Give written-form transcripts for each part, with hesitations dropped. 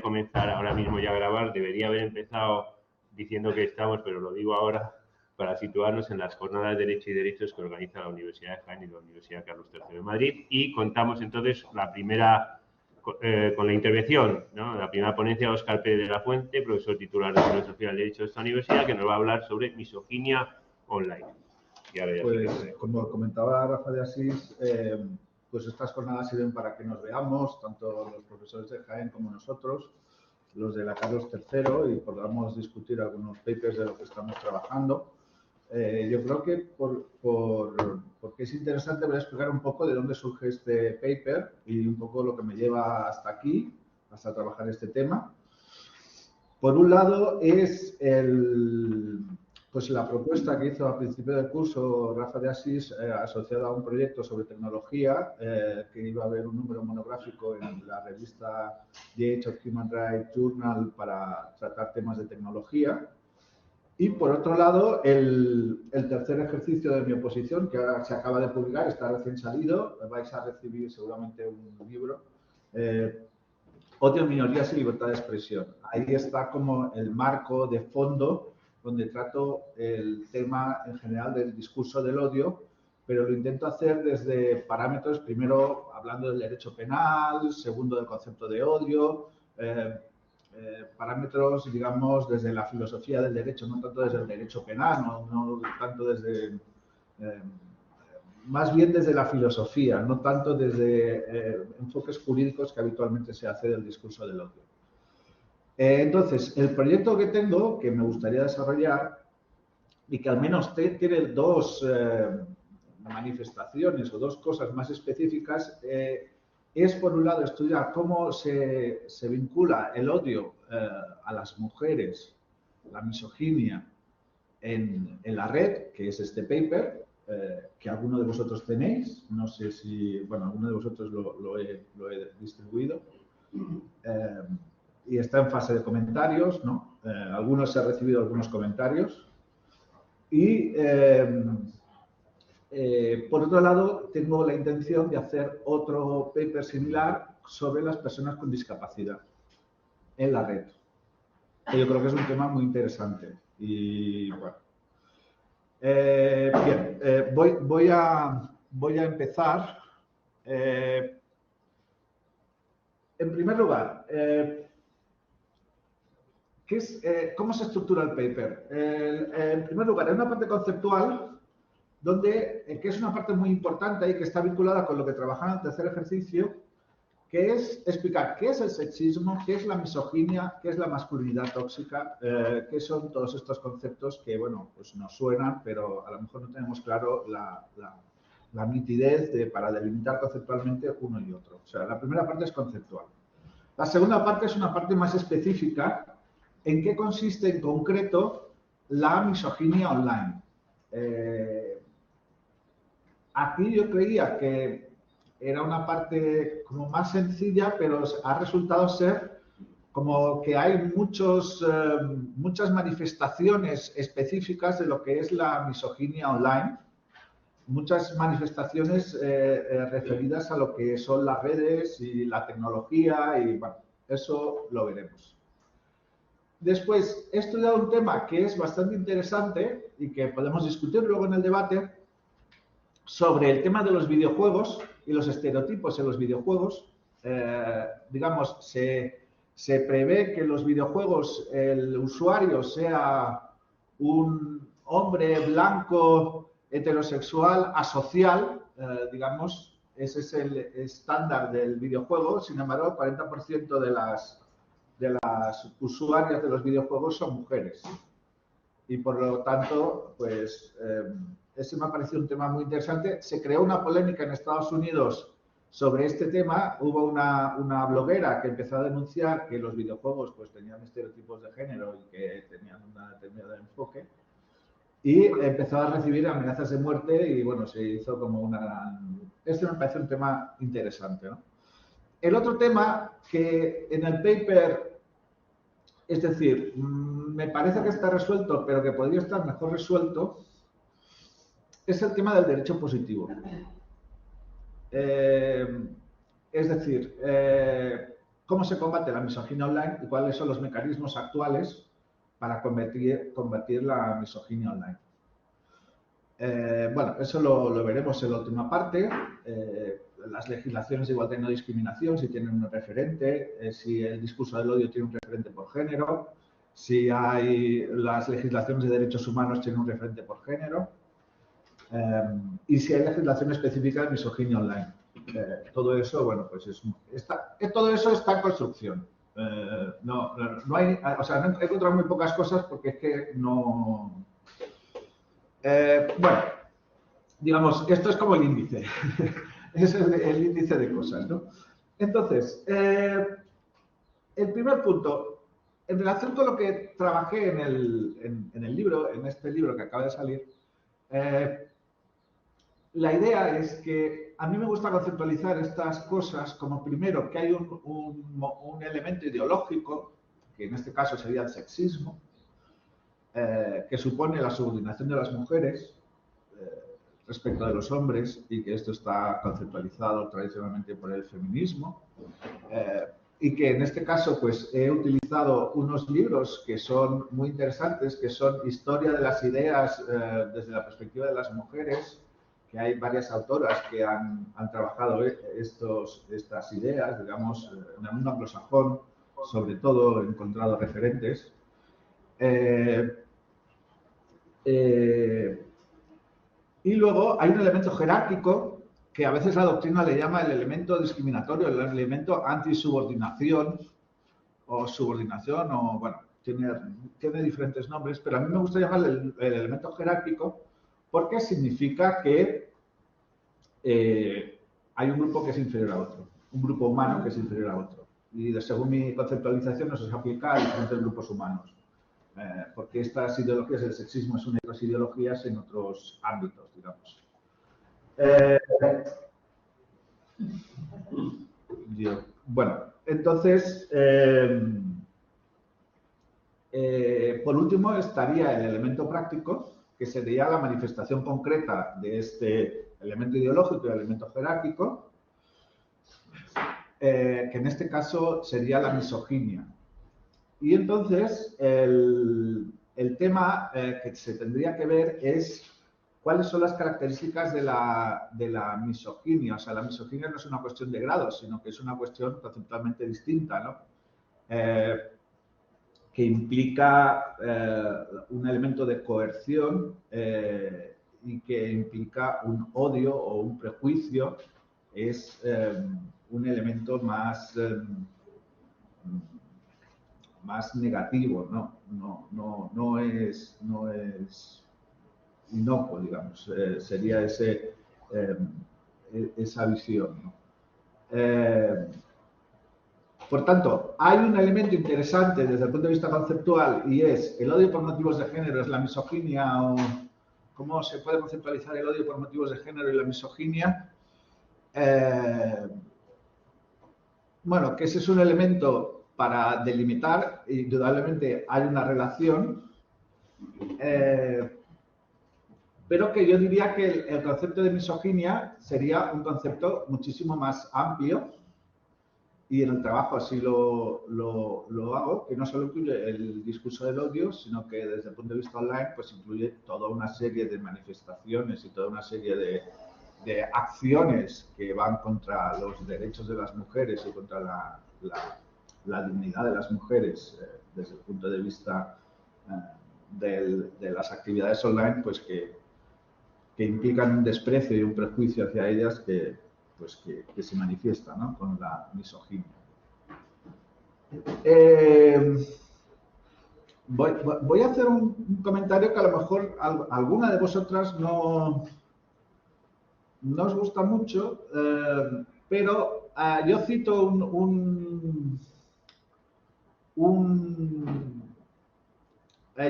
comenzar ahora mismo ya a grabar. Debería haber empezado diciendo que estamos, pero lo digo ahora para situarnos en las jornadas de Derecho y Derechos que organiza la Universidad de Jaén y la Universidad Carlos III de Madrid. Y contamos entonces la primera, con la intervención, ¿no?, la primera ponencia de Óscar Pérez de la Fuente, profesor titular de Filosofía del Derecho de esta universidad, que nos va a hablar sobre misoginia online. Y ahora ya pues, como comentaba Rafa de Asís, pues estas jornadas sirven para que nos veamos, tanto los profesores de Jaén como nosotros, los de la Carlos III, y podamos discutir algunos papers de lo que estamos trabajando. Yo creo que porque es interesante, voy a explicar un poco de dónde surge este paper y un poco lo que me lleva hasta aquí, hasta trabajar este tema. Por un lado es pues la propuesta que hizo al principio del curso Rafa de Asís, asociada a un proyecto sobre tecnología, que iba a haber un número monográfico en la revista The Age of Human Rights Journal para tratar temas de tecnología. Y por otro lado, el tercer ejercicio de mi oposición, que se acaba de publicar, está recién salido, vais a recibir seguramente un libro, Odio, minorías y libertad de expresión. Ahí está como el marco de fondo donde trato el tema en general del discurso del odio, pero lo intento hacer desde parámetros, primero hablando del derecho penal, segundo del concepto de odio, parámetros, digamos, desde la filosofía del derecho, no tanto desde el derecho penal, no tanto desde... más bien desde la filosofía, no tanto desde enfoques jurídicos que habitualmente se hace del discurso del odio. Entonces, el proyecto que tengo, que me gustaría desarrollar, y que al menos tiene dos manifestaciones o dos cosas más específicas, es, por un lado, estudiar cómo se vincula el odio a las mujeres, la misoginia, en la red, que es este paper, que alguno de vosotros tenéis, no sé si, bueno, alguno de vosotros lo he distribuido, y está en fase de comentarios, ¿no? Algunos se han recibido algunos comentarios, y por otro lado tengo la intención de hacer otro paper similar sobre las personas con discapacidad en la red, que yo creo que es un tema muy interesante. Y bueno, bien, voy a empezar. En primer lugar, ¿cómo se estructura el paper? En primer lugar, hay una parte conceptual que es una parte muy importante y que está vinculada con lo que trabajaba en el tercer ejercicio, que es explicar qué es el sexismo, qué es la misoginia, qué es la masculinidad tóxica, qué son todos estos conceptos que, bueno, pues nos suenan, pero a lo mejor no tenemos claro la nitidez para delimitar conceptualmente uno y otro. O sea, la primera parte es conceptual. La segunda parte es una parte más específica, en qué consiste en concreto la misoginia online. Aquí yo creía que era una parte como más sencilla, pero ha resultado ser como que hay muchas manifestaciones específicas de lo que es la misoginia online, muchas manifestaciones referidas a lo que son las redes y la tecnología, y bueno, eso lo veremos. Después, he estudiado un tema que es bastante interesante y que podemos discutir luego en el debate, sobre el tema de los videojuegos y los estereotipos en los videojuegos. Digamos, se prevé que en los videojuegos el usuario sea un hombre blanco, heterosexual, asocial, digamos, ese es el estándar del videojuego. Sin embargo, el 40% de las usuarias de los videojuegos son mujeres. Y por lo tanto, pues, ese me ha parecido un tema muy interesante. Se creó una polémica en Estados Unidos sobre este tema. Hubo una bloguera que empezó a denunciar que los videojuegos pues, tenían estereotipos de género y que tenían un determinado enfoque. Y empezó a recibir amenazas de muerte y, bueno, se hizo como una gran... Este me parece un tema interesante, ¿no? El otro tema que en el paper... Es decir, me parece que está resuelto, pero que podría estar mejor resuelto, es el tema del derecho positivo. Es decir, cómo se combate la misoginia online y cuáles son los mecanismos actuales para combatir la misoginia online. Bueno, eso lo veremos en la última parte. Las legislaciones de igualdad y no discriminación, si tienen un referente, si el discurso del odio tiene un referente por género, si hay las legislaciones de derechos humanos tienen un referente por género, y si hay legislación específica de misoginia online. Todo eso, bueno, pues todo eso está en construcción. No hay, o sea, he encontrado muy pocas cosas porque es que no... bueno, digamos, esto es como el índice. Es el índice de cosas, ¿no? Entonces, el primer punto, en relación con lo que trabajé en el libro, en este libro que acaba de salir, la idea es que a mí me gusta conceptualizar estas cosas como, primero, que hay un elemento ideológico, que en este caso sería el sexismo, que supone la subordinación de las mujeres respecto de los hombres, y que esto está conceptualizado tradicionalmente por el feminismo, y que en este caso pues he utilizado unos libros que son muy interesantes, que son Historia de las ideas desde la perspectiva de las mujeres, que hay varias autoras que han trabajado estas ideas, digamos, en el mundo anglosajón, sobre todo he encontrado referentes. Y luego hay un elemento jerárquico que a veces la doctrina le llama el elemento discriminatorio, el elemento antisubordinación o subordinación, o bueno, tiene diferentes nombres, pero a mí me gusta llamarle el elemento jerárquico porque significa que hay un grupo que es inferior a otro, un grupo humano que es inferior a otro. Y según mi conceptualización eso se aplica a diferentes grupos humanos. Porque estas ideologías del sexismo son otras ideologías en otros ámbitos, digamos. Bueno, entonces, por último estaría el elemento práctico, que sería la manifestación concreta de este elemento ideológico y elemento jerárquico, que en este caso sería la misoginia. Y entonces, el tema que se tendría que ver es cuáles son las características de la misoginia. O sea, la misoginia no es una cuestión de grados, sino que es una cuestión conceptualmente distinta, ¿no? Que implica un elemento de coerción y que implica un odio o un prejuicio. Es un elemento más negativo, no es inocuo, digamos, sería esa visión, ¿no? Por tanto, hay un elemento interesante desde el punto de vista conceptual y es el odio por motivos de género, es la misoginia, o cómo se puede conceptualizar el odio por motivos de género y la misoginia. Bueno, que ese es un elemento para delimitar, indudablemente hay una relación, pero que yo diría que el concepto de misoginia sería un concepto muchísimo más amplio, y en el trabajo así lo hago, que no solo incluye el discurso del odio, sino que desde el punto de vista online pues incluye toda una serie de manifestaciones y toda una serie de acciones que van contra los derechos de las mujeres y contra la dignidad de las mujeres desde el punto de vista de las actividades online, pues que implican un desprecio y un prejuicio hacia ellas que se manifiesta, ¿no?, con la misoginia. Voy a hacer un comentario que a lo mejor alguna de vosotras no os gusta mucho, pero yo cito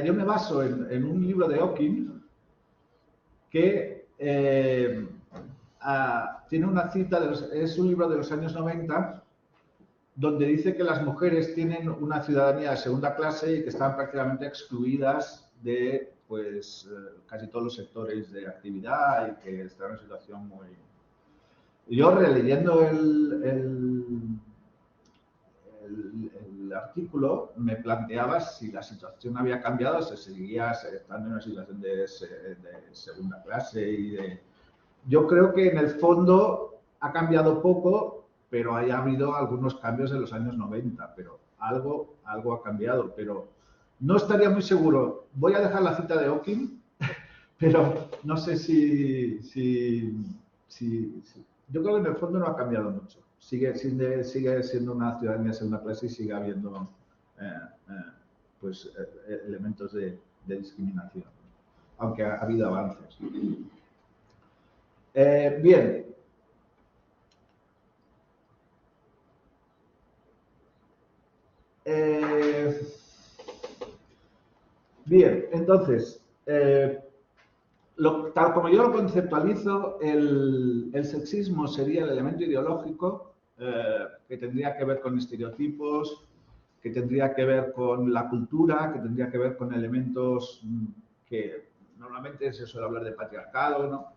yo me baso en un libro de Hawking que tiene una cita, es un libro de los años 90, donde dice que las mujeres tienen una ciudadanía de segunda clase y que están prácticamente excluidas de pues, casi todos los sectores de actividad y que están en una situación muy... Yo releyendo artículo me planteaba si la situación había cambiado, si seguías estando en una situación de segunda clase. Yo creo que en el fondo ha cambiado poco, pero haya habido algunos cambios en los años 90, pero algo ha cambiado, pero no estaría muy seguro. Voy a dejar la cita de Hawking, pero no sé si yo creo que en el fondo no ha cambiado mucho. Sigue siendo una ciudadanía de segunda clase y sigue habiendo elementos de discriminación, aunque ha habido avances. Bien. Bien, entonces, tal como yo lo conceptualizo, el sexismo sería el elemento ideológico que tendría que ver con estereotipos, que tendría que ver con la cultura, que tendría que ver con elementos que normalmente se suele hablar de patriarcado, ¿no?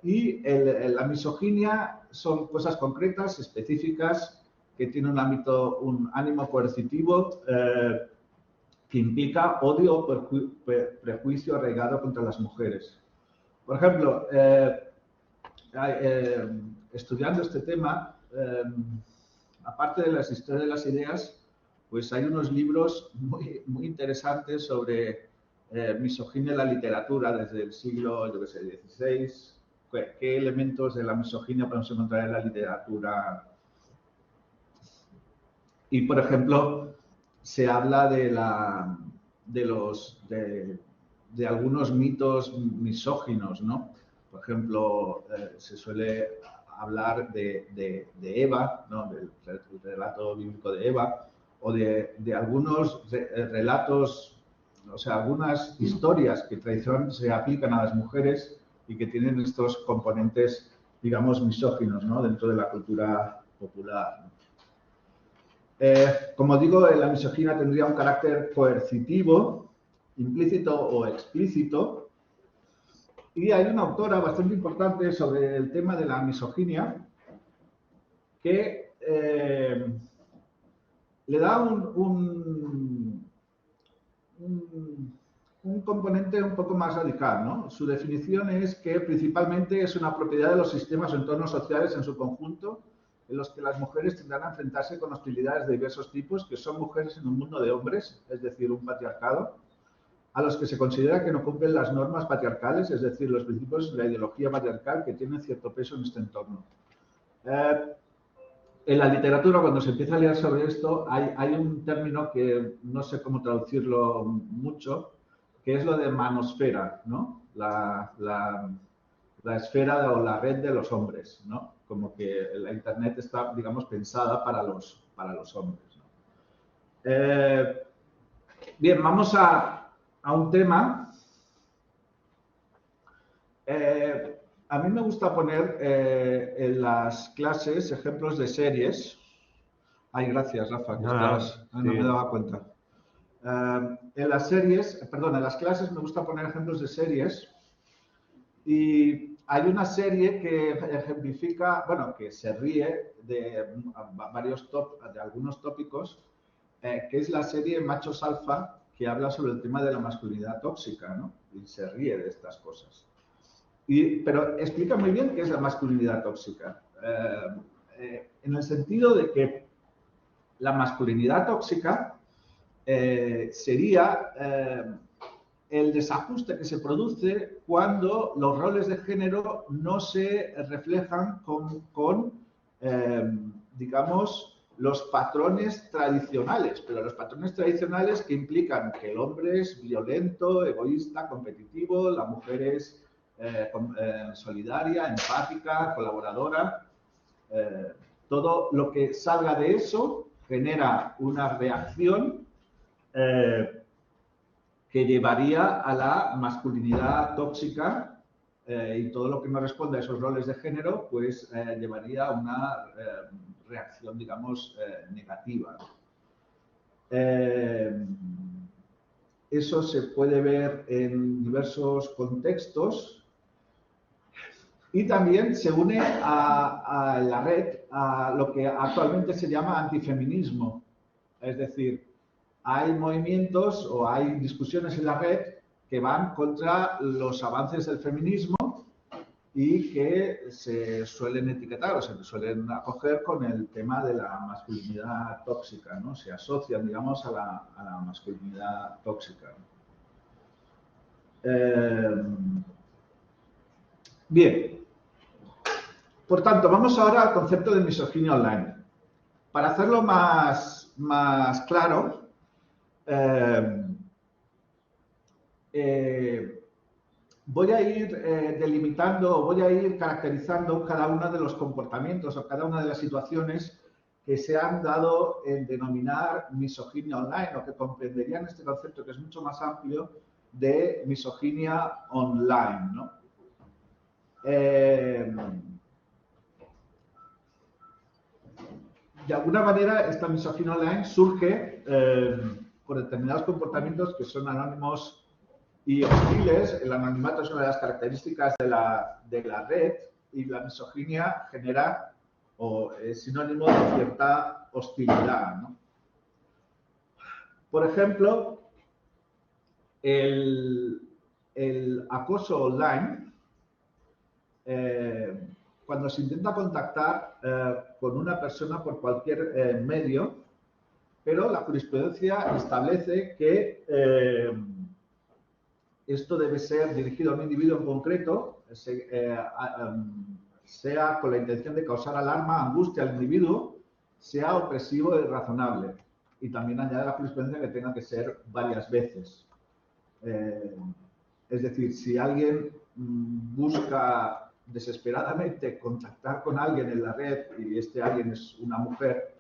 Y la misoginia son cosas concretas, específicas, que tienen un ánimo coercitivo que implica odio o prejuicio arraigado contra las mujeres. Por ejemplo, estudiando este tema, aparte de las historias de las ideas, pues hay unos libros muy interesantes sobre misoginia en la literatura desde el siglo, yo qué sé, XVI. ¿Qué elementos de la misoginia podemos encontrar en la literatura? Y, por ejemplo, se habla de algunos mitos misóginos, ¿no? Por ejemplo, se suele hablar de Eva, ¿no? Del relato bíblico de Eva, o de algunos relatos, o sea, algunas historias que tradicionalmente se aplican a las mujeres y que tienen estos componentes, digamos, misóginos, ¿no? Dentro de la cultura popular. Como digo, la misoginia tendría un carácter coercitivo, implícito o explícito. Y hay una autora bastante importante sobre el tema de la misoginia que le da un componente un poco más radical, ¿no? Su definición es que principalmente es una propiedad de los sistemas o entornos sociales en su conjunto, en los que las mujeres tendrán a enfrentarse con hostilidades de diversos tipos, que son mujeres en un mundo de hombres, es decir, un patriarcado, a los que se considera que no cumplen las normas patriarcales, es decir, los principios de la ideología patriarcal que tienen cierto peso en este entorno. En la literatura, cuando se empieza a leer sobre esto, hay un término que no sé cómo traducirlo mucho, que es lo de manosfera, ¿no? La esfera o la red de los hombres, ¿no? Como que la Internet está, digamos, pensada para los hombres, ¿no? Bien, vamos a un tema. A mí me gusta poner en las clases ejemplos de series. Ay, gracias, Rafa, que no me daba cuenta. En las clases me gusta poner ejemplos de series. Y hay una serie que ejemplifica, bueno, que se ríe de algunos tópicos, que es la serie Machos Alfa, que habla sobre el tema de la masculinidad tóxica, ¿no? Y se ríe de estas cosas. Pero explica muy bien qué es la masculinidad tóxica, en el sentido de que la masculinidad tóxica sería el desajuste que se produce cuando los roles de género no se reflejan con digamos, los patrones tradicionales, pero los patrones tradicionales que implican que el hombre es violento, egoísta, competitivo, la mujer es solidaria, empática, colaboradora. Todo lo que salga de eso genera una reacción que llevaría a la masculinidad tóxica, y todo lo que no responde a esos roles de género, pues llevaría a una reacción, digamos, negativa. Eso se puede ver en diversos contextos y también se une a la red a lo que actualmente se llama antifeminismo. Es decir, hay movimientos o hay discusiones en la red que van contra los avances del feminismo y que se suelen etiquetar o se suelen acoger con el tema de la masculinidad tóxica, ¿no? Se asocian, digamos, a la masculinidad tóxica. Bien. Por tanto, vamos ahora al concepto de misoginia online. Para hacerlo más claro, voy a ir delimitando, voy a ir caracterizando cada uno de los comportamientos o cada una de las situaciones que se han dado en denominar misoginia online, o que comprenderían este concepto que es mucho más amplio de misoginia online, ¿no? De alguna manera, esta misoginia online surge por determinados comportamientos que son anónimos y hostiles. El anonimato es una de las características de la red, y la misoginia genera o es sinónimo de cierta hostilidad, ¿no? Por ejemplo, el acoso online, cuando se intenta contactar con una persona por cualquier medio, pero la jurisprudencia establece que esto debe ser dirigido a un individuo en concreto, sea con la intención de causar alarma, angustia al individuo, sea opresivo y razonable. Y también añade la jurisprudencia que tenga que ser varias veces. Es decir, si alguien busca desesperadamente contactar con alguien en la red y este alguien es una mujer,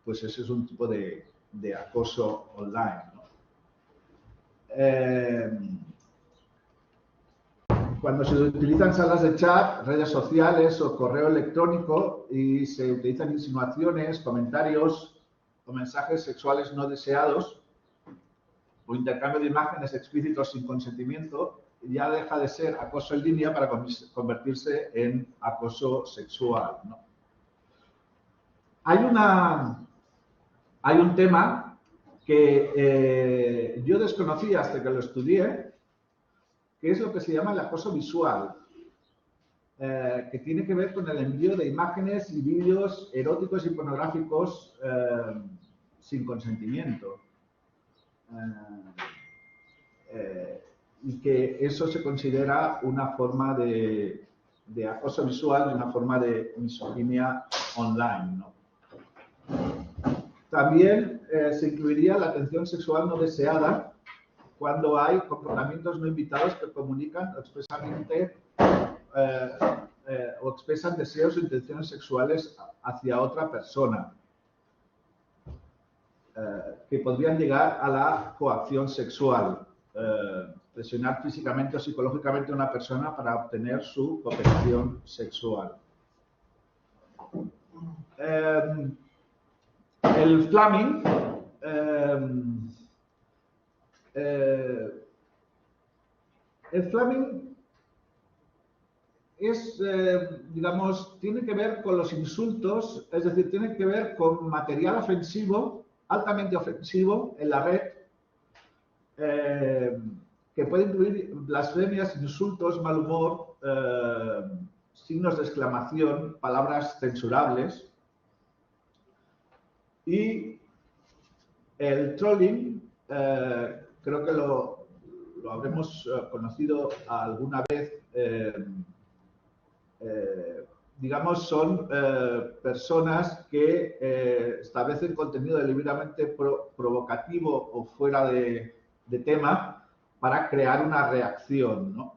pues ese es un tipo de acoso online, ¿no? Cuando se utilizan salas de chat, redes sociales o correo electrónico y se utilizan insinuaciones, comentarios o mensajes sexuales no deseados o intercambio de imágenes explícitos sin consentimiento, ya deja de ser acoso en línea para convertirse en acoso sexual, ¿no? Hay un tema que yo desconocí hasta que lo estudié, que es lo que se llama el acoso visual, que tiene que ver con el envío de imágenes y vídeos eróticos y pornográficos sin consentimiento. Y que eso se considera una forma de acoso visual y una forma de misoginia online, ¿no? También se incluiría la atención sexual no deseada cuando hay comportamientos no invitados que comunican expresamente o expresan deseos o intenciones sexuales hacia otra persona, que podrían llegar a la coacción sexual. Presionar físicamente o psicológicamente a una persona para obtener su cooperación sexual. El flaming es, digamos, tiene que ver con los insultos, es decir, tiene que ver con material ofensivo, altamente ofensivo en la red, que puede incluir blasfemias, insultos, mal humor, signos de exclamación, palabras censurables. Y el trolling, creo que lo habremos conocido alguna vez, digamos, son personas que establecen contenido deliberadamente provocativo o fuera de tema para crear una reacción, ¿no?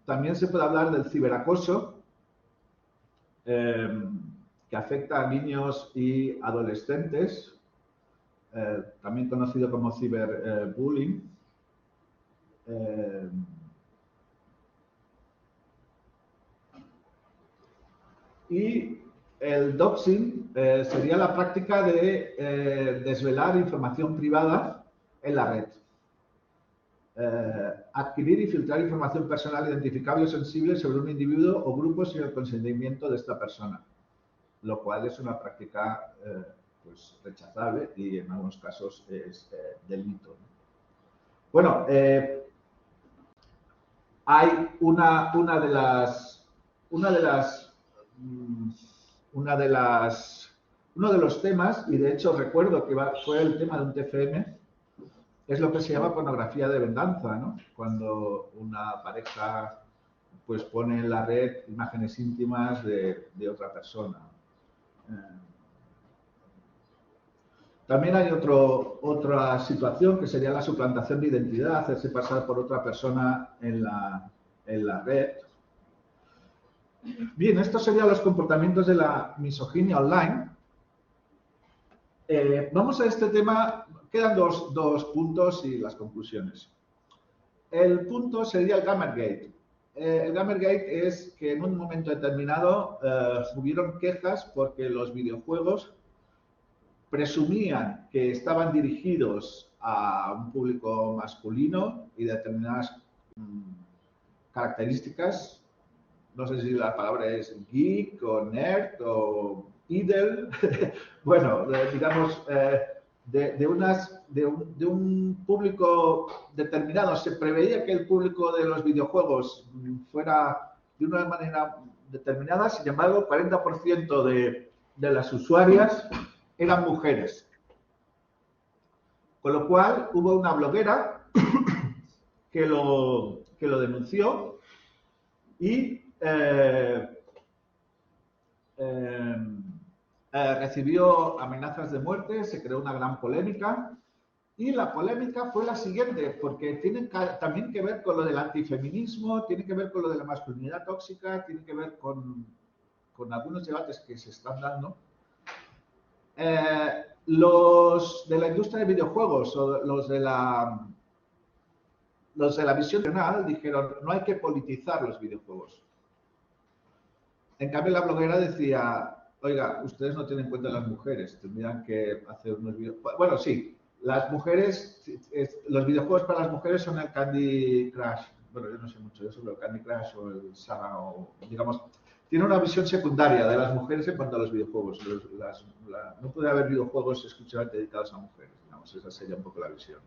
También se puede hablar del ciberacoso, que afecta a niños y adolescentes, también conocido como ciberbullying. Y el doxing sería la práctica de desvelar información privada en la red. Adquirir y filtrar información personal identificable o sensible sobre un individuo o grupo sin el consentimiento de esta persona. lo cual es una práctica pues rechazable y en algunos casos es delito, ¿no? Bueno, hay uno de los temas, y de hecho recuerdo que fue el tema de un TFM, es lo que se llama pornografía de venganza, ¿no? Cuando una pareja pues pone en la red imágenes íntimas de otra persona. También hay otra situación que sería la suplantación de identidad, hacerse pasar por otra persona en la red. Bien, estos serían los comportamientos de la misoginia online. Vamos a este tema, quedan dos puntos y las conclusiones. El punto sería el Gamergate. El Gamergate es que en un momento determinado hubieron quejas porque los videojuegos presumían que estaban dirigidos a un público masculino y determinadas características, no sé si la palabra es geek o nerd o idle, bueno, digamos, de un público determinado. Se preveía que el público de los videojuegos fuera de una manera determinada, sin embargo, 40% de las usuarias eran mujeres. Con lo cual, hubo una bloguera que lo denunció y recibió amenazas de muerte, se creó una gran polémica y la polémica fue la siguiente, porque tiene también que ver con lo del antifeminismo, tiene que ver con lo de la masculinidad tóxica, tiene que ver con algunos debates que se están dando. Los de la industria de videojuegos o los de la visión nacional dijeron no hay que politizar los videojuegos. En cambio, la bloguera decía, oiga, ustedes no tienen en cuenta a las mujeres, tendrían que hacer unos videojuegos. Bueno, sí, las mujeres, los videojuegos para las mujeres son el Candy Crush. Bueno, yo no sé mucho de eso, pero el Candy Crush o el Saga, o digamos, tiene una visión secundaria de las mujeres en cuanto a los videojuegos. No puede haber videojuegos exclusivamente dedicados a mujeres, digamos, esa sería un poco la visión.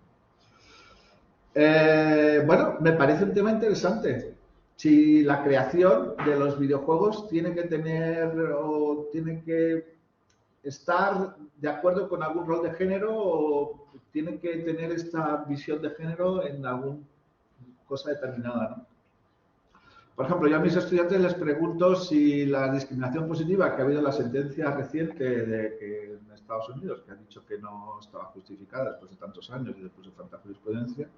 Bueno, me parece un tema interesante. Si la creación de los videojuegos tiene que tener o tiene que estar de acuerdo con algún rol de género o tiene que tener esta visión de género en alguna cosa determinada, ¿no? Por ejemplo, yo a mis estudiantes les pregunto si la discriminación positiva que ha habido en la sentencia reciente en Estados Unidos, que ha dicho que no estaba justificada después de tantos años y después de tanta jurisprudencia,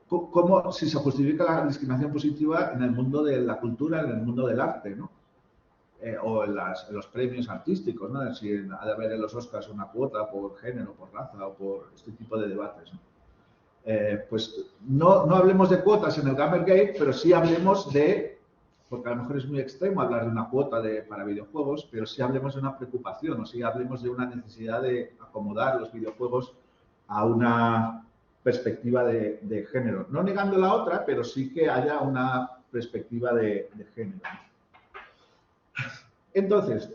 ¿cómo si se justifica la discriminación positiva en el mundo de la cultura, en el mundo del arte, ¿no? O en los premios artísticos, ¿no? Si ha de haber en los Oscars una cuota por género, por raza o por este tipo de debates, ¿no? Pues no hablemos de cuotas en el Gamergate, pero sí hablemos de, porque a lo mejor es muy extremo hablar de una cuota para videojuegos, pero sí hablemos de una preocupación, o sí hablemos de una necesidad de acomodar los videojuegos a una perspectiva de género. No negando la otra, pero sí que haya una perspectiva de género. Entonces,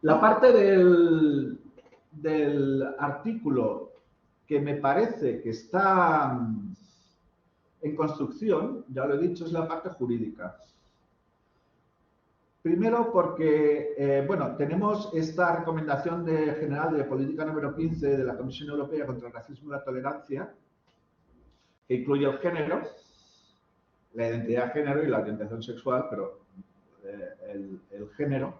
la parte del artículo que me parece que está en construcción, ya lo he dicho, es la parte jurídica. Primero porque, bueno, tenemos esta recomendación general de política número 15 de la Comisión Europea contra el Racismo y la Tolerancia, que incluye el género, la identidad de género y la orientación sexual, pero el género.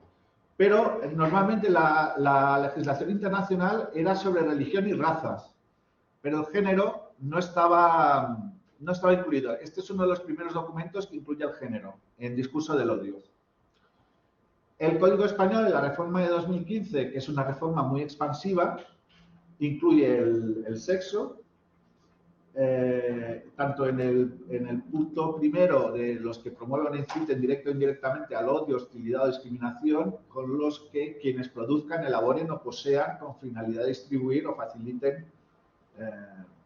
Pero normalmente la legislación internacional era sobre religión y razas, pero el género no estaba incluido. Este es uno de los primeros documentos que incluye el género en discurso del odio. El Código Español de la reforma de 2015, que es una reforma muy expansiva, incluye el sexo, tanto en el punto primero de los que promuevan o inciten directo o indirectamente al odio, hostilidad o discriminación, con los que quienes produzcan, elaboren o posean con finalidad de distribuir o faciliten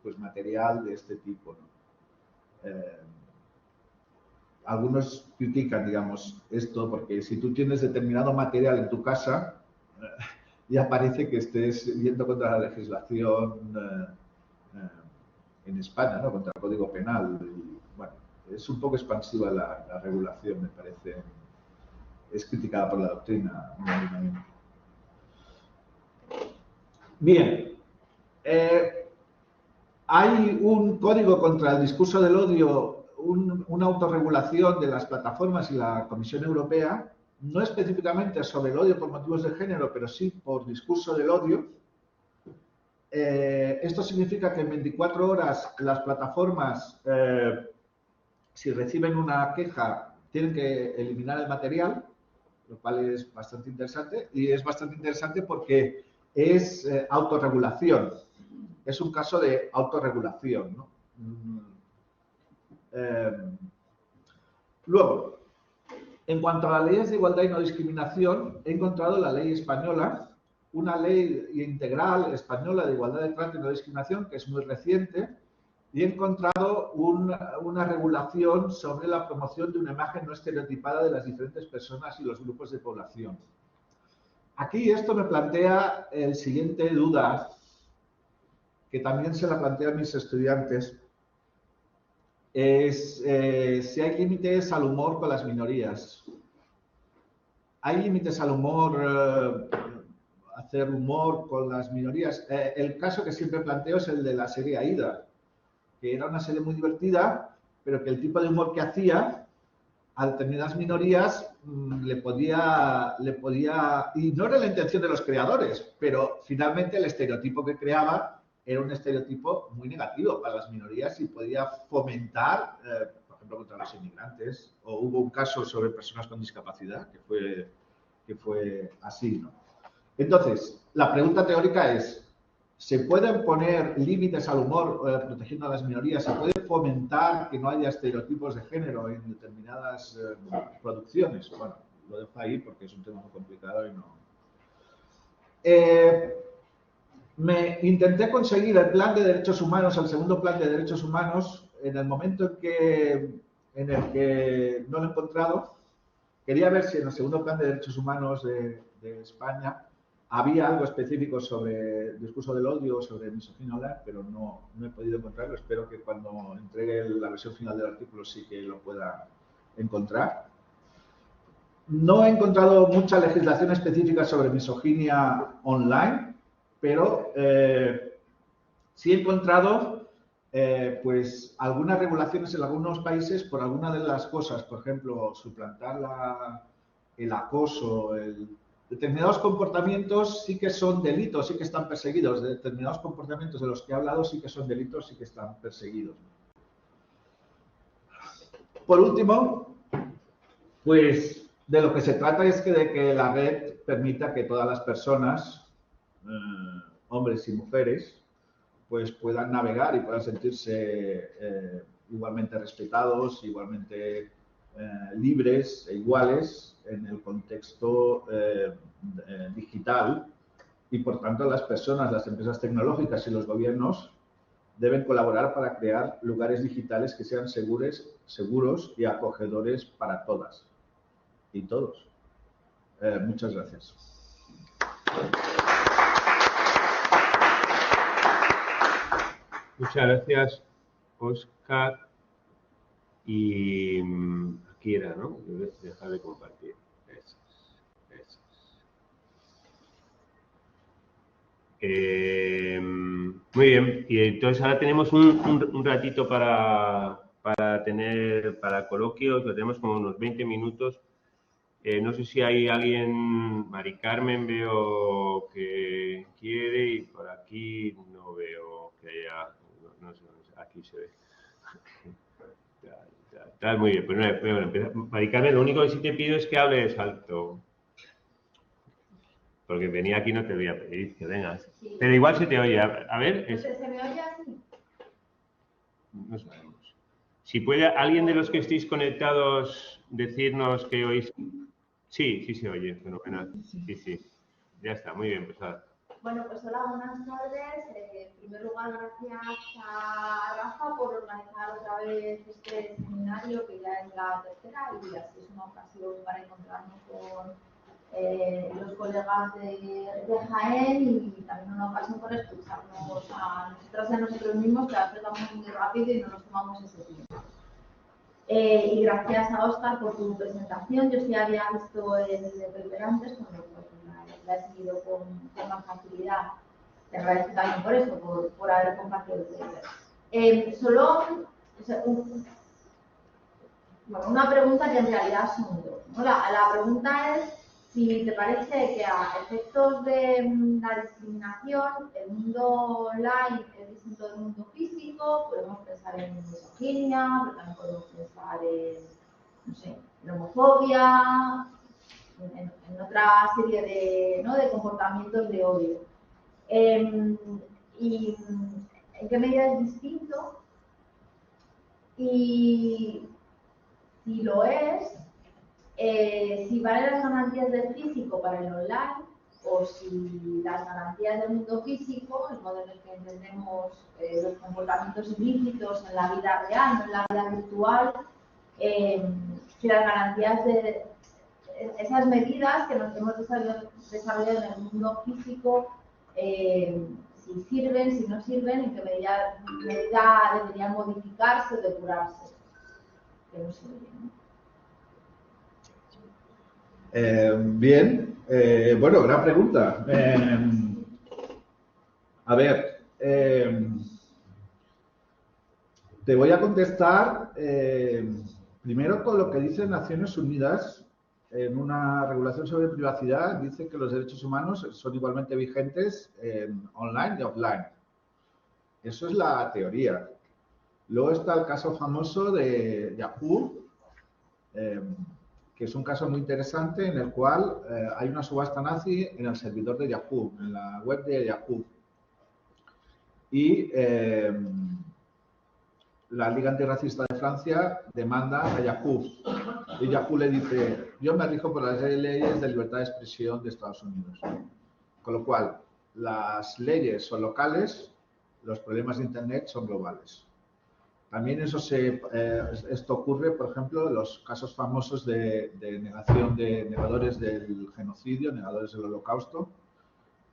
pues material de este tipo, ¿no? algunos critican, digamos, esto, porque si tú tienes determinado material en tu casa, ya parece que estés yendo contra la legislación en España, ¿no? Contra el Código Penal. Y, bueno, es un poco expansiva la regulación, me parece. Es criticada por la doctrina. Bien. Hay un código contra el discurso del odio, una autorregulación de las plataformas y la Comisión Europea, no específicamente sobre el odio por motivos de género, pero sí por discurso del odio. Esto significa que en 24 horas las plataformas, si reciben una queja, tienen que eliminar el material, lo cual es bastante interesante. Y es bastante interesante porque es autorregulación. Es un caso de autorregulación, ¿no? Luego, en cuanto a las leyes de igualdad y no discriminación, he encontrado la ley española, una ley integral española de igualdad de trato y no discriminación, que es muy reciente, y he encontrado una regulación sobre la promoción de una imagen no estereotipada de las diferentes personas y los grupos de población. Aquí esto me plantea el siguiente duda, que también se la planteo a mis estudiantes, es si hay límites al humor con las minorías. ¿Hay límites al humor, hacer humor con las minorías? El caso que siempre planteo es el de la serie Aida, que era una serie muy divertida, pero que el tipo de humor que hacía a determinadas minorías le podía, y no era la intención de los creadores, pero finalmente el estereotipo que creaba era un estereotipo muy negativo para las minorías y podía fomentar, por ejemplo, contra los inmigrantes, o hubo un caso sobre personas con discapacidad que fue así, ¿no? Entonces, la pregunta teórica es, ¿se pueden poner límites al humor protegiendo a las minorías? ¿Se puede fomentar que no haya estereotipos de género en determinadas producciones? Bueno, lo dejo ahí porque es un tema muy complicado y no... me intenté conseguir el plan de derechos humanos, el segundo plan de derechos humanos, en el momento en el que no lo he encontrado. Quería ver si en el segundo plan de derechos humanos de España había algo específico sobre discurso del odio, sobre misoginia online, pero no he podido encontrarlo. Espero que cuando entregue la versión final del artículo sí que lo pueda encontrar. No he encontrado mucha legislación específica sobre misoginia online, pero sí he encontrado pues algunas regulaciones en algunos países por alguna de las cosas, por ejemplo, suplantar el acoso, determinados comportamientos sí que son delitos, sí que están perseguidos, determinados comportamientos de los que he hablado sí que son delitos, sí que están perseguidos. Por último, pues de lo que se trata es de que la red permita que todas las personas, hombres y mujeres, pues puedan navegar y puedan sentirse igualmente respetados, igualmente libres e iguales en el contexto digital, y por tanto las personas, las empresas tecnológicas y los gobiernos deben colaborar para crear lugares digitales que sean seguros y acogedores para todas y todos. Muchas gracias. Muchas gracias, Óscar. Y aquí era, ¿no? Dejar de compartir. Eso es. Muy bien. Y entonces ahora tenemos un ratito para coloquios. Lo tenemos como unos 20 minutos. No sé si hay alguien, Mari Carmen veo que quiere y por aquí no veo que haya, no sé, aquí se ve. Está muy bien, pues bueno, empieza. Mari Carmen, lo único que sí te pido es que hables alto. Porque venía aquí no te voy a pedir que vengas. Sí. Pero igual se te oye. A ver. ¿Se me oye así? No sabemos. Si puede alguien de los que estéis conectados decirnos que oís. Sí se oye, fenomenal. Sí. Ya está, muy bien, pues ahora. Bueno, pues hola, buenas tardes. En primer lugar, gracias a Rafa por organizar otra vez este seminario, que ya es la tercera, y así es una ocasión para encontrarnos con los colegas de Jaén y también una ocasión para escucharnos a nosotras y a nosotros mismos, que a veces vamos muy rápido y no nos tomamos ese tiempo. Y gracias a Óscar por tu presentación. Yo sí había visto el paper antes, con lo cual la he seguido con más facilidad. Te agradezco también por eso, por haber compartido el paper. Una pregunta que en realidad son dos, ¿no? La pregunta es si te parece que a efectos de la discriminación, el mundo online es distinto del mundo físico. Podemos pensar en misoginia, pero también podemos pensar en, no sé, en homofobia, en otra serie de comportamientos de odio. ¿Y en qué medida es distinto? Y si lo es, si valen las garantías del físico para el online, o si las garantías del mundo físico, el modo en el que entendemos los comportamientos ilícitos en la vida real, no en la vida virtual, si las garantías de esas medidas que nos hemos desarrollado en el mundo físico, si sirven, si no sirven, en qué medida deberían modificarse o depurarse. Que no se ve bien. Bien, bueno, gran pregunta. A ver, te voy a contestar primero con lo que dice Naciones Unidas en una regulación sobre privacidad. Dice que los derechos humanos son igualmente vigentes online y offline. Eso es la teoría. Luego está el caso famoso de Yahoo, que es un caso muy interesante en el cual hay una subasta nazi en el servidor de Yahoo, en la web de Yahoo. Y la Liga Antirracista de Francia demanda a Yahoo. Y Yahoo le dice, yo me rijo por las leyes de libertad de expresión de Estados Unidos. Con lo cual, las leyes son locales, los problemas de Internet son globales. También esto ocurre, por ejemplo, en los casos famosos de negación de negadores del genocidio, negadores del holocausto.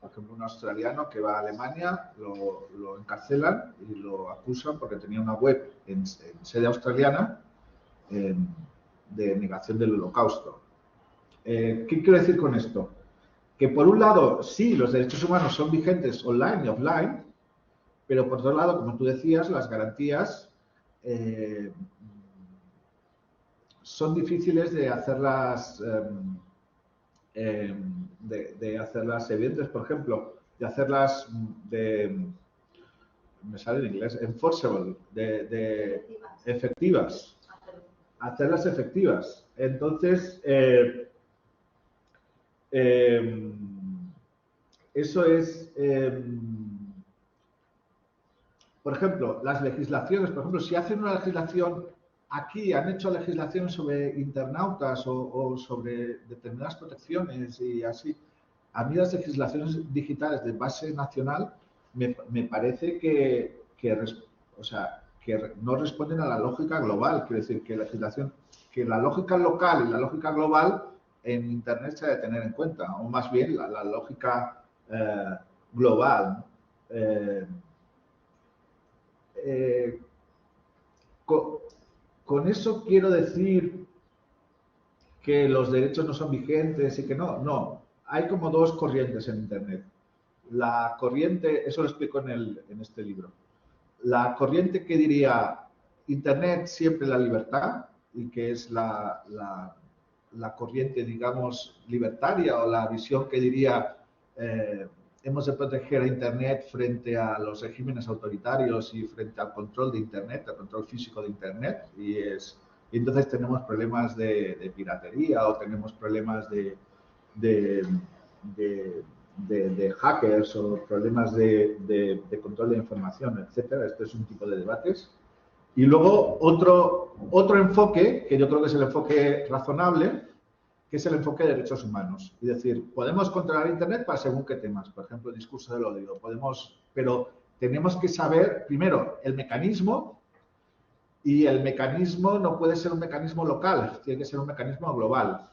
Por ejemplo, un australiano que va a Alemania, lo encarcelan y lo acusan porque tenía una web en sede australiana de negación del holocausto. ¿Qué quiero decir con esto? Que por un lado, sí, los derechos humanos son vigentes online y offline, pero por otro lado, como tú decías, las garantías son difíciles de hacerlas evidentes, por ejemplo, de hacerlas me sale en inglés, enforceable, efectivas, hacerlas efectivas. Entonces, eso es, por ejemplo, las legislaciones, por ejemplo, si hacen una legislación, aquí han hecho legislaciones sobre internautas o sobre determinadas protecciones y así. A mí las legislaciones digitales de base nacional me parece que no responden a la lógica global. Quiero decir que la lógica local y la lógica global en Internet se ha de tener en cuenta, o más bien la lógica global. Con eso quiero decir que los derechos no son vigentes y que no. Hay como dos corrientes en Internet. La corriente, eso lo explico en este libro. La corriente que diría Internet siempre la libertad y que es la corriente, digamos, libertaria, o la visión que diría hemos de proteger a Internet frente a los regímenes autoritarios y frente al control de Internet, al control físico de Internet, y entonces tenemos problemas de piratería o tenemos problemas de hackers o problemas de control de información, etcétera. Este es un tipo de debates. Y luego otro enfoque, que yo creo que es el enfoque razonable, que es el enfoque de derechos humanos. Es decir, podemos controlar Internet para según qué temas, por ejemplo, el discurso del odio, pero tenemos que saber, primero, el mecanismo, y el mecanismo no puede ser un mecanismo local, tiene que ser un mecanismo global.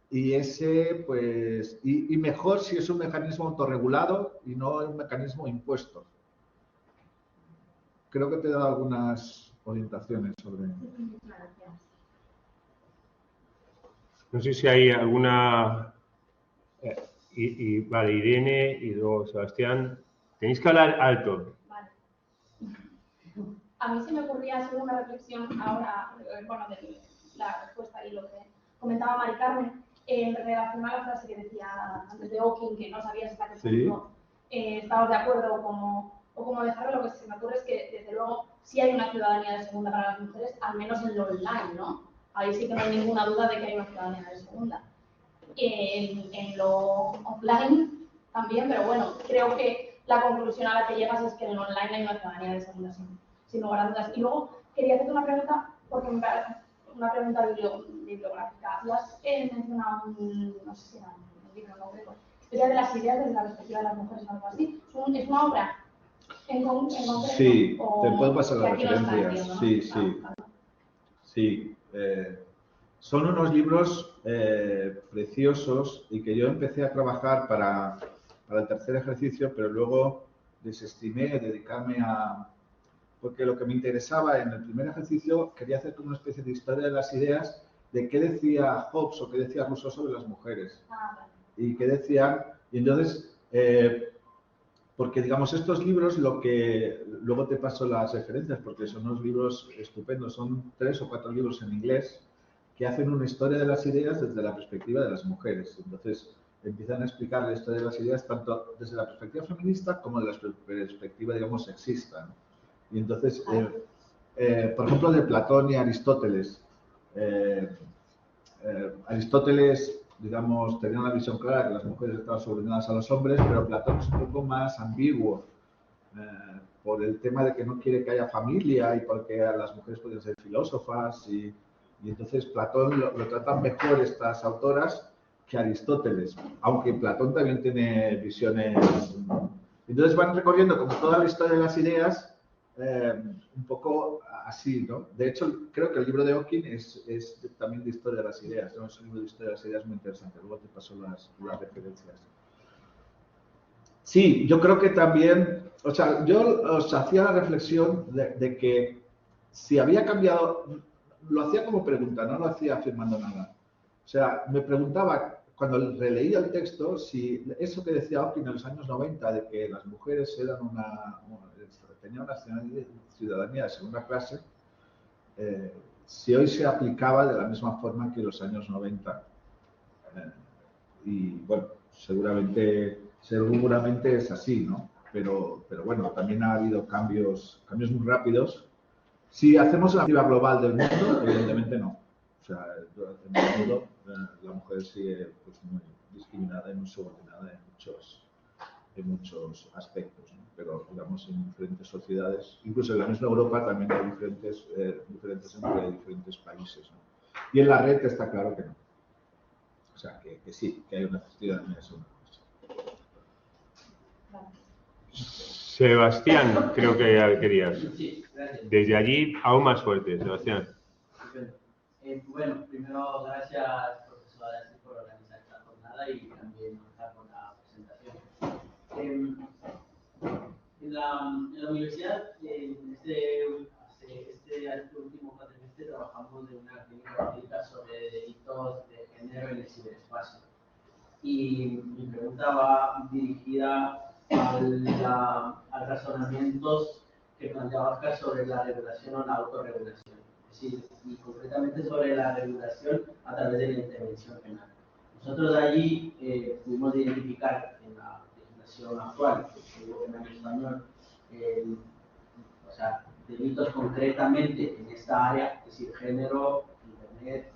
Y ese, pues, y mejor si es un mecanismo autorregulado y no un mecanismo impuesto. Creo que te he dado algunas orientaciones sobre... No sé si hay alguna... vale, Irene y luego Sebastián. Tenéis que hablar alto. Vale. A mí se me ocurría hacer una reflexión ahora, bueno, de la respuesta y lo que comentaba Mari Carmen, en relación a la frase que decía antes de Hawking, que no sabías hasta qué punto estabas de acuerdo o cómo dejarlo. Lo que se me ocurre es que, desde luego, sí hay una ciudadanía de segunda para las mujeres, al menos en lo online, ¿no? Ahí sí que no hay ninguna duda de que hay una ciudadanía de segunda. En lo offline también, pero bueno, creo que la conclusión a la que llegas es que en lo online hay una ciudadanía de segunda, sin lugar a dudas. Y luego quería hacerte una pregunta, porque me parece una pregunta bibliográfica. Has mencionado no sé si era un libro concreto, Historia de las ideas desde la perspectiva de las mujeres o algo así. ¿Es una obra en concreto? Sí, te puedo pasar las referencias. ¿No? Sí. Sí. Son unos libros preciosos y que yo empecé a trabajar para el tercer ejercicio, pero luego desestimé dedicarme a... Porque lo que me interesaba en el primer ejercicio, quería hacer como una especie de historia de las ideas de qué decía Hobbes o qué decía Rousseau sobre las mujeres. Y qué decían... Y entonces, porque digamos, estos libros, lo que... Luego te paso las referencias, porque son unos libros estupendos, son 3 o 4 libros en inglés, que hacen una historia de las ideas desde la perspectiva de las mujeres. Entonces, empiezan a explicar la historia de las ideas tanto desde la perspectiva feminista como desde la perspectiva, digamos, sexista, ¿no? Y entonces, por ejemplo, de Platón y Aristóteles. Aristóteles, digamos, tenía una visión clara que las mujeres estaban subordinadas a los hombres, pero Platón es un poco más ambiguo por el tema de que no quiere que haya familia y porque las mujeres pueden ser filósofas y entonces Platón lo tratan mejor estas autoras que Aristóteles, aunque Platón también tiene visiones. Entonces van recorriendo como toda la historia de las ideas, un poco así, ¿no? De hecho, creo que el libro de Hawking es también de historia de las ideas, ¿no? Es un libro de historia de las ideas muy interesante. Luego te paso las referencias. Sí, yo creo que también, o sea, yo os hacía la reflexión de que si había cambiado, lo hacía como pregunta, no lo hacía afirmando nada. O sea, me preguntaba, cuando releía el texto, si eso que decía Hawking en los años 90, de que las mujeres eran tenían una ciudadanía de segunda clase, si hoy se aplicaba de la misma forma que en los años 90. Y bueno, seguramente es así, ¿no? Pero bueno, también ha habido cambios muy rápidos. Si hacemos la perspectiva global del mundo, evidentemente no. O sea, en el mundo la mujer sigue pues, muy discriminada y muy subordinada en muchos aspectos, ¿no? Pero digamos en diferentes sociedades, incluso en la misma Europa también hay diferentes entre diferentes países, ¿no? Y en la red está claro que no. O sea, que sí, que hay una ciudadanía de segunda clase. Sebastián, creo que querías. Sí, gracias. Desde allí, aún más fuerte, Sebastián. Bueno, primero, gracias, profesora, por organizar esta jornada y también por la presentación. En la universidad, este último cuatrimestre, trabajamos en una clínica médica sobre delitos de género en el ciberespacio. Y mi pregunta va dirigida a razonamientos que planteaba Oscar sobre la regulación o la autorregulación. Es decir, y concretamente sobre la regulación a través de la intervención penal. Nosotros allí pudimos identificar en la legislación actual, que es el penal español, o sea, delitos concretamente en esta área, es decir, género, internet,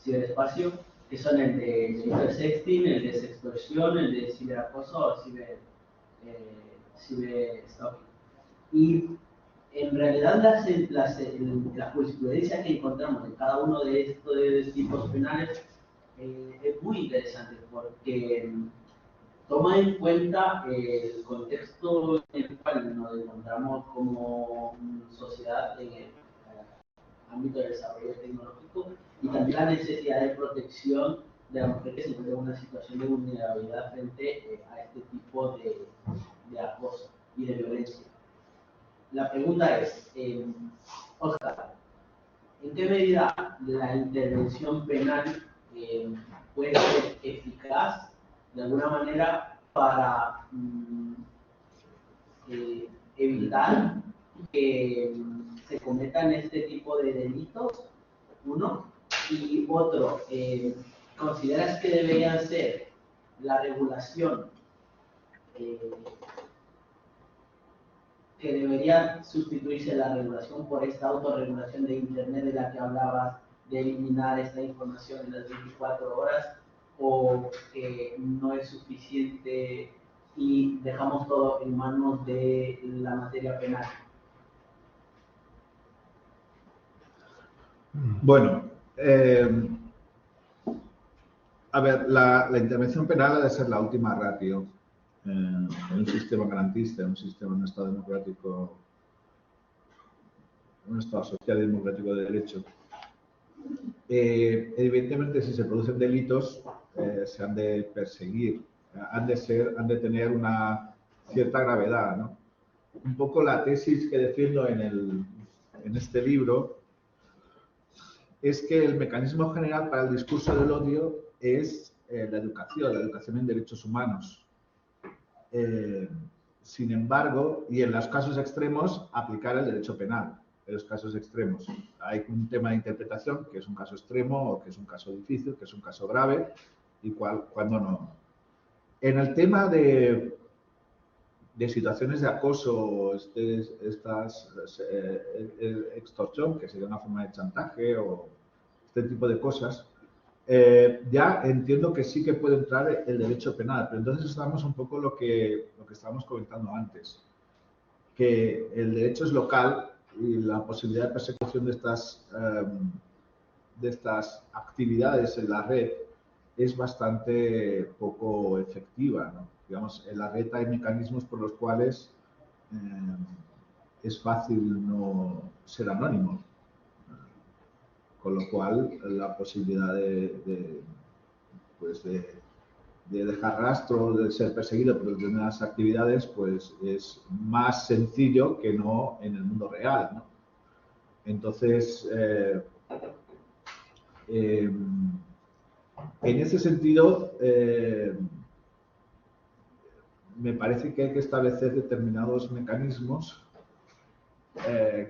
ciberespacio, que son el de delito de sexting, el de sextorsión, el de ciberacoso o ciberstalking. Y en realidad la jurisprudencia que encontramos en cada uno de estos tipos penales es muy interesante porque toma en cuenta el contexto en el cual nos encontramos como sociedad en el ámbito del desarrollo tecnológico y también la necesidad de protección de la mujer que se encuentra en una situación de vulnerabilidad frente a este tipo de acoso y de violencia. La pregunta es, Oscar, ¿en qué medida la intervención penal puede ser eficaz de alguna manera para evitar que se cometan este tipo de delitos? Uno. Y otro, ¿consideras que debería ser la regulación que debería sustituirse la regulación por esta autorregulación de Internet de la que hablabas, de eliminar esta información en las 24 horas, o que no es suficiente y dejamos todo en manos de la materia penal? Bueno, a ver, la intervención penal ha de ser la última ratio en un sistema garantista, en un sistema, en un Estado democrático, un Estado social y democrático de derecho. Evidentemente, si se producen delitos, se han de perseguir, han de tener una cierta gravedad, ¿no? Un poco la tesis que defiendo en este libro es que el mecanismo general para el discurso del odio es la educación en derechos humanos. Sin embargo, y en los casos extremos, aplicar el derecho penal. En los casos extremos hay un tema de interpretación, que es un caso extremo o que es un caso difícil, que es un caso grave, y cuando no. En el tema de situaciones de acoso, extorsión, que sería una forma de chantaje o este tipo de cosas, ya entiendo que sí que puede entrar el derecho penal, pero entonces estamos un poco lo que estábamos comentando antes, que el derecho es local y la posibilidad de persecución de estas actividades en la red es bastante poco efectiva, ¿no? Digamos, en la red hay mecanismos por los cuales es fácil no ser anónimo, con lo cual la posibilidad de dejar rastro, de ser perseguido por determinadas actividades, pues es más sencillo que no en el mundo real, ¿no? Entonces, en ese sentido, me parece que hay que establecer determinados mecanismos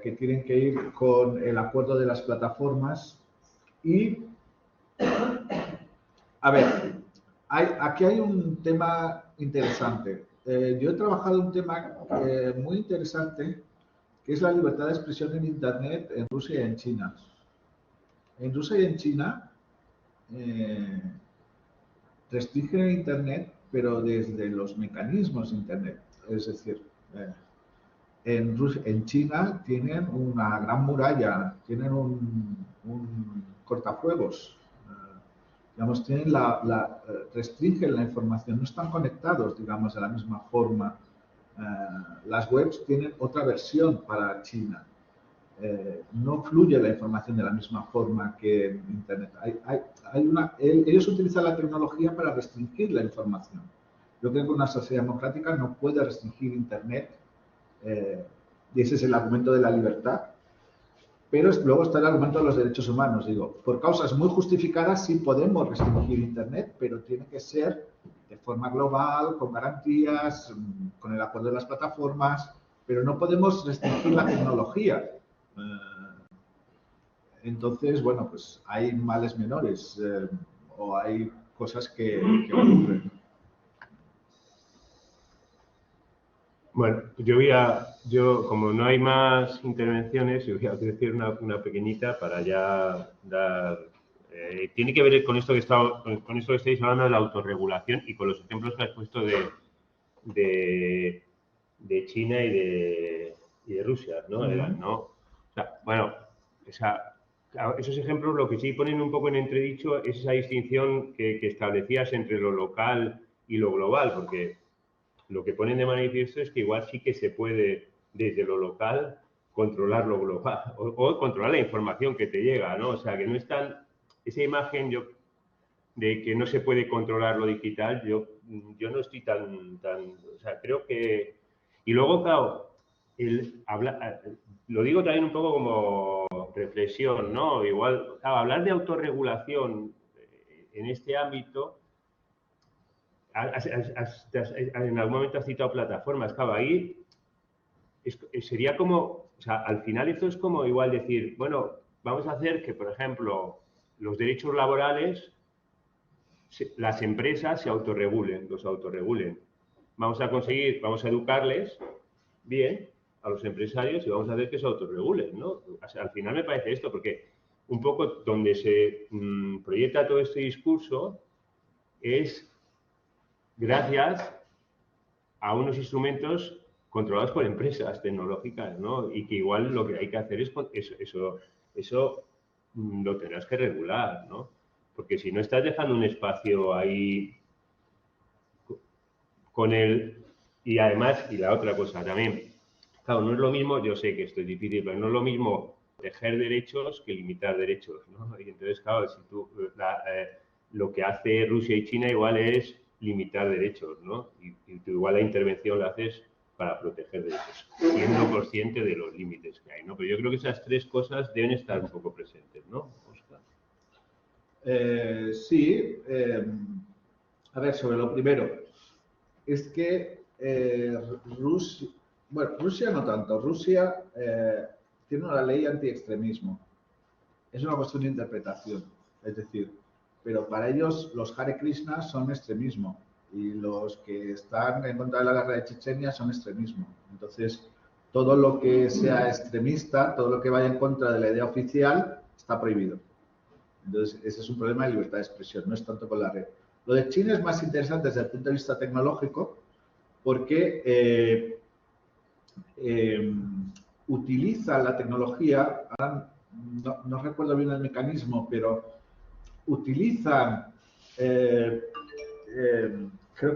que tienen que ir con el acuerdo de las plataformas y, a ver, aquí hay un tema interesante. Yo he trabajado un tema muy interesante, que es la libertad de expresión en Internet en Rusia y en China. En Rusia y en China restringen Internet, pero desde los mecanismos de Internet. Es decir, en China tienen una gran muralla, tienen un cortafuegos, digamos, restringen la información, no están conectados, digamos, de la misma forma. Las webs tienen otra versión para China. No fluye la información de la misma forma que en Internet. Ellos utilizan la tecnología para restringir la información. Yo creo que una sociedad democrática no puede restringir Internet, y ese es el argumento de la libertad. Pero luego está el argumento de los derechos humanos. Digo, por causas muy justificadas sí podemos restringir Internet, pero tiene que ser de forma global, con garantías, con el acuerdo de las plataformas, pero no podemos restringir la tecnología. Entonces, bueno, pues hay males menores o hay cosas que ocurren. Bueno, yo como no hay más intervenciones, yo voy a decir una pequeñita para ya dar... tiene que ver con esto que estáis hablando de la autorregulación y con los ejemplos que has puesto de China y de Rusia, ¿no? ¿No? O sea, bueno, Claro, esos ejemplos lo que sí ponen un poco en entredicho es esa distinción que establecías entre lo local y lo global, porque lo que ponen de manifiesto es que igual sí que se puede desde lo local controlar lo global o controlar la información que te llega, ¿no? O sea, que no es tan... Esa imagen de que no se puede controlar lo digital, yo no estoy tan... O sea, creo que... Y luego, claro, lo digo también un poco como reflexión, ¿no? Igual, claro, hablar de autorregulación en este ámbito, en algún momento has citado plataformas, claro, ahí sería como, o sea, al final esto es como igual decir, bueno, vamos a hacer que, por ejemplo, los derechos laborales, las empresas se autorregulen, los autorregulen. Vamos a conseguir, vamos a educarles bien a los empresarios y vamos a hacer que se autorregulen, ¿no? O sea, al final me parece esto, porque un poco donde se proyecta todo este discurso es gracias a unos instrumentos controlados por empresas tecnológicas, ¿no? Y que igual lo que hay que hacer es eso lo tendrás que regular, ¿no? Porque si no estás dejando un espacio ahí con el... Y además, y la otra cosa también, claro, no es lo mismo, yo sé que esto es difícil, pero no es lo mismo proteger derechos que limitar derechos, ¿no? Y entonces, claro, si tú, lo que hace Rusia y China igual es limitar derechos, ¿no? Y tú igual la intervención la haces para proteger derechos, siendo consciente de los límites que hay, ¿no? Pero yo creo que esas tres cosas deben estar un poco presentes, ¿no, Óscar? Sí. A ver, sobre lo primero, es que Rusia, bueno, Rusia no tanto, Rusia tiene una ley anti-extremismo. Es una cuestión de interpretación, es decir, pero para ellos los Hare Krishna son extremismo y los que están en contra de la guerra de Chechenia son extremismo. Entonces, todo lo que sea extremista, todo lo que vaya en contra de la idea oficial, está prohibido. Entonces, ese es un problema de libertad de expresión, no es tanto con la red. Lo de China es más interesante desde el punto de vista tecnológico porque utiliza la tecnología, no recuerdo bien el mecanismo, pero utilizan, creo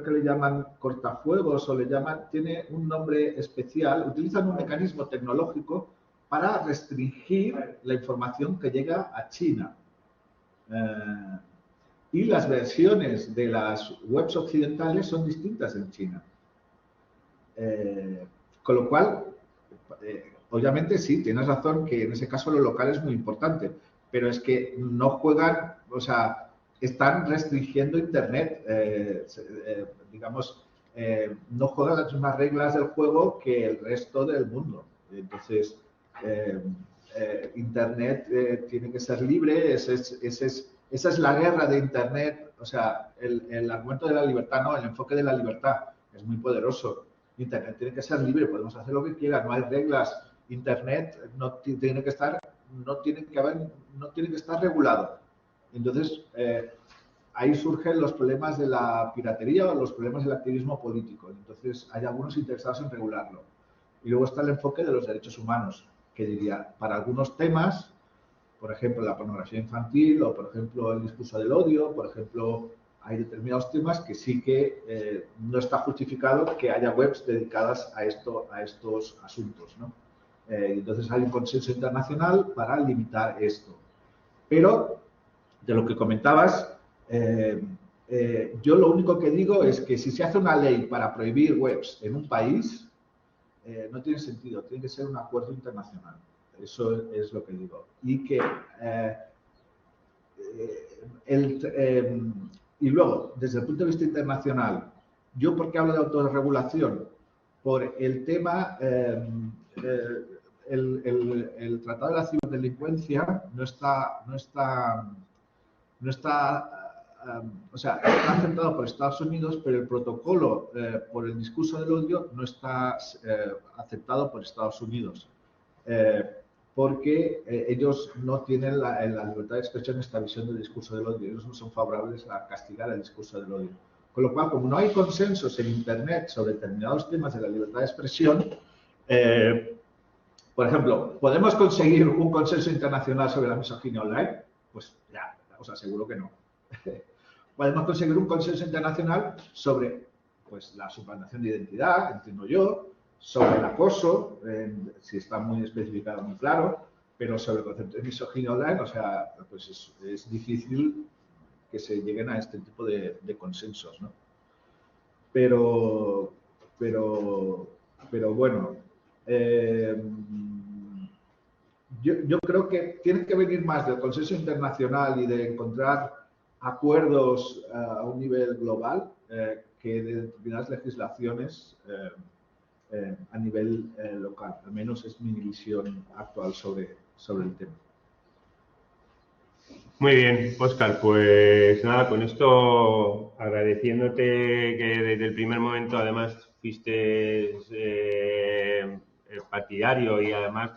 que le llaman cortafuegos o le llaman, tiene un nombre especial, utilizan un mecanismo tecnológico para restringir la información que llega a China. Y las versiones de las webs occidentales son distintas en China. Con lo cual, obviamente sí, tienes razón que en ese caso lo local es muy importante, pero es que no juegan, o sea, están restringiendo Internet, digamos, no juegan las mismas reglas del juego que el resto del mundo. Entonces, Internet tiene que ser libre, esa es la guerra de Internet, o sea, el argumento de la libertad, no, el enfoque de la libertad es muy poderoso. Internet tiene que ser libre, podemos hacer lo que quiera, no hay reglas. Internet no tiene que estar regulado. Entonces, ahí surgen los problemas de la piratería o los problemas del activismo político. Entonces, hay algunos interesados en regularlo. Y luego está el enfoque de los derechos humanos, que diría, para algunos temas, por ejemplo, la pornografía infantil o, por ejemplo, el discurso del odio, por ejemplo, hay determinados temas que sí que no está justificado que haya webs dedicadas a estos asuntos, ¿no? Entonces hay un consenso internacional para limitar esto. Pero, de lo que comentabas, yo lo único que digo es que si se hace una ley para prohibir webs en un país, no tiene sentido, tiene que ser un acuerdo internacional. Eso es lo que digo. Y que y luego, desde el punto de vista internacional, ¿yo por qué hablo de autorregulación? Por el tema, el Tratado de la Ciberdelincuencia no está, o sea, está aceptado por Estados Unidos, pero el protocolo por el discurso del odio no está aceptado por Estados Unidos. Porque ellos no tienen la libertad de expresión esta visión del discurso del odio, ellos no son favorables a castigar el discurso del odio. Con lo cual, como no hay consensos en Internet sobre determinados temas de la libertad de expresión, Por ejemplo, ¿podemos conseguir un consenso internacional sobre la misoginia online? Pues ya, os aseguro que no. Podemos conseguir un consenso internacional sobre pues, la suplantación de identidad, entiendo yo, sobre el acoso, si está muy especificado, muy claro, pero sobre el concepto de misoginia online, o sea, pues es difícil que se lleguen a este tipo de consensos, ¿no? Pero bueno, yo creo que tiene que venir más del consenso internacional y de encontrar acuerdos a un nivel global que de determinadas legislaciones a nivel local. Al menos es mi visión actual sobre el tema. Muy bien, Óscar, pues nada, con esto agradeciéndote que desde el primer momento además fuiste partidario y además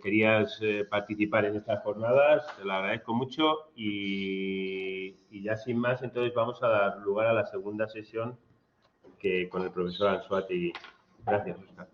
querías participar en estas jornadas, te lo agradezco mucho y ya sin más, entonces vamos a dar lugar a la segunda sesión que con el profesor Anzuategui. Gracias, Óscar.